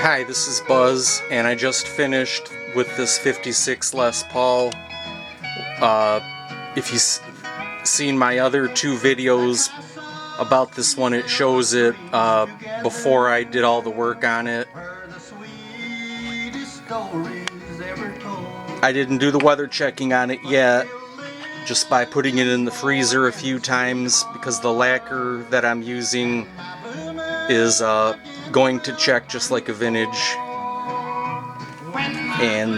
Hi, this is Buzz, and I just finished with this 56 Les Paul. If you've seen my other two videos about this one, it shows it before I did all the work on it. I didn't do the weather checking on it yet, just by putting it in the freezer a few times, because the lacquer that I'm using is going to check just like a vintage. And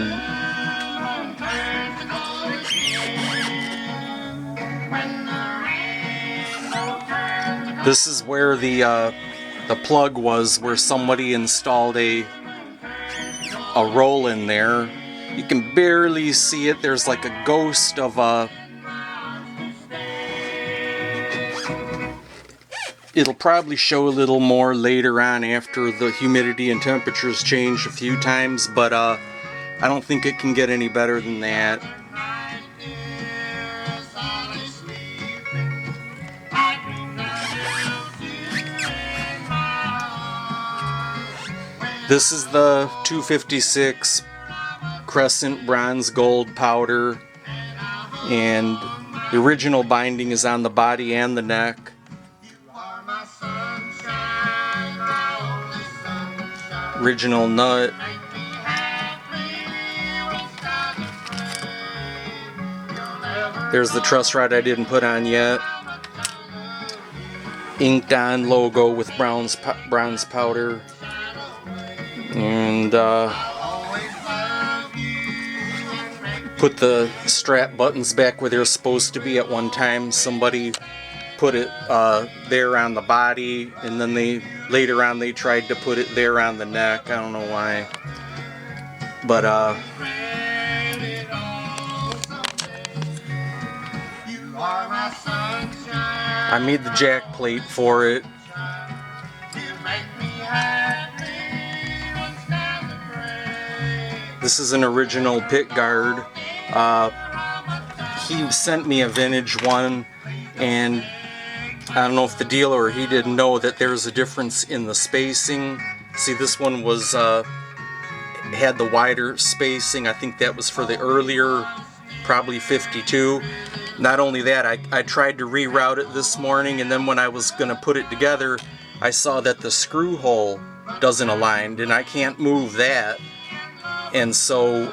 this is where the plug was, where somebody installed a roll in there. You can barely see it. There's like a ghost of a... It'll probably show a little more later on after the humidity and temperatures change a few times, but I don't think it can get any better than that. This is the 256 Crescent Bronze Gold powder, and the original binding is on the body and the neck. Original nut. There's the truss rod I didn't put on yet. Inked on logo with bronze powder. And put the strap buttons back where they're supposed to be. At one time somebody put it there on the body, and then later on they tried to put it there on the neck. I don't know why, but I made the jack plate for it. This is an original Pickguard. He sent me a vintage one, and I don't know if the dealer or he didn't know that there's a difference in the spacing. See, this one was had the wider spacing. I think that was for the earlier, probably 52. Not only that, I tried to reroute it this morning, and then when I was going to put it together, I saw that the screw hole doesn't align, and I can't move that. And so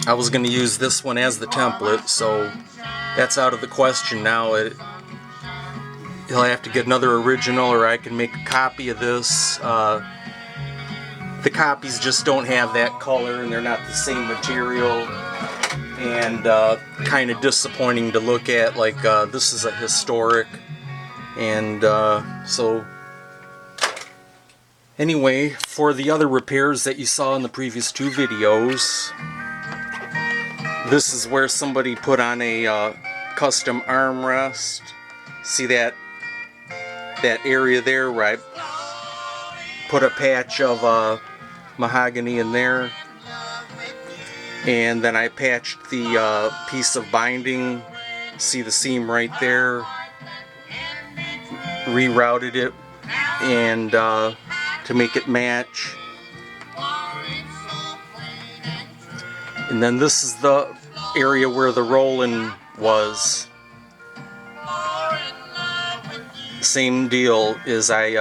I was going to use this one as the template, so that's out of the question now. He'll have to get another original, or I can make a copy of this. The copies just don't have that color, and they're not the same material, and kind of disappointing to look at. Like this is a historic, and so anyway, for the other repairs that you saw in the previous two videos, this is where somebody put on a custom armrest. See that area there where I put a patch of mahogany in there, and then I patched the piece of binding. See the seam right there. Rerouted it and to make it match. And then this is the area where the roll-in was. Same deal, is I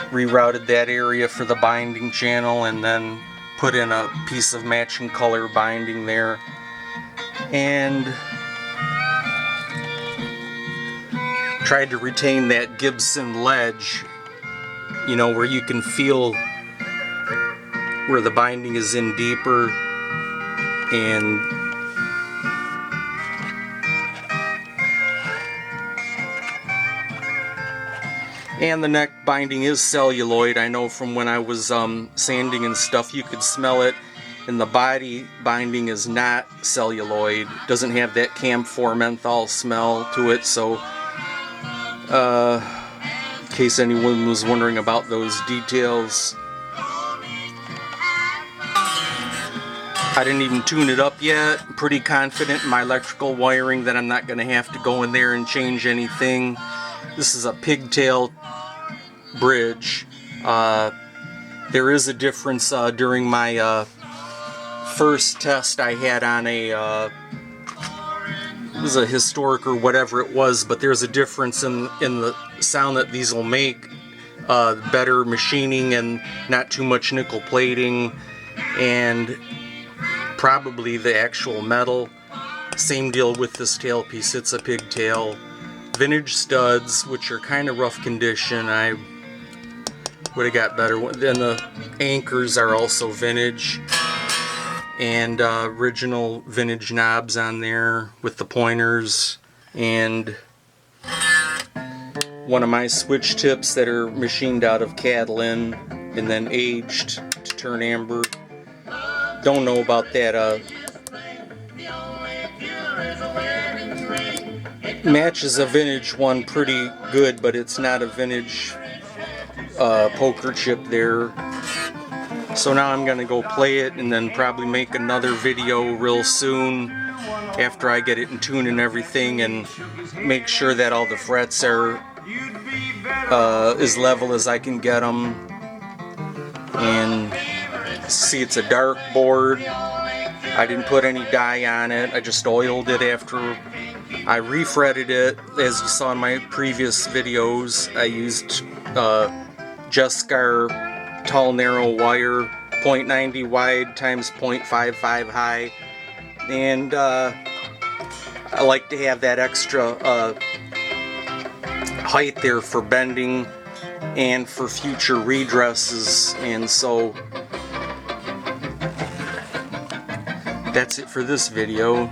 rerouted that area for the binding channel, and then put in a piece of matching color binding there, and tried to retain that Gibson ledge, you know, where you can feel where the binding is in deeper. And the neck binding is celluloid. I know from when I was sanding and stuff, you could smell it. And the body binding is not celluloid. It doesn't have that camphor menthol smell to it. So, in case anyone was wondering about those details, I didn't even tune it up yet. I'm pretty confident in my electrical wiring that I'm not going to have to go in there and change anything. This is a pigtail bridge. There is a difference during my first test I had on a it was a historic or whatever it was, but there's a difference in the sound that these will make. Better machining and not too much nickel plating, and probably the actual metal. Same deal with this tailpiece, it's a pigtail. Vintage studs, which are kind of rough condition. I would have got better. Then the anchors are also vintage, and original vintage knobs on there with the pointers, and one of my switch tips that are machined out of Catalin and then aged to turn amber. Don't know about that. Matches a vintage one pretty good, but it's not a vintage poker chip there. So now I'm gonna go play it and then probably make another video real soon after I get it in tune and everything, and make sure that all the frets are as level as I can get them. And see, it's a dark board. I didn't put any dye on it, I just oiled it after I refretted it. As you saw in my previous videos, I used Jescar tall narrow wire, 0.90 wide times 0.55 high, and I like to have that extra height there for bending and for future redresses. And so that's it for this video.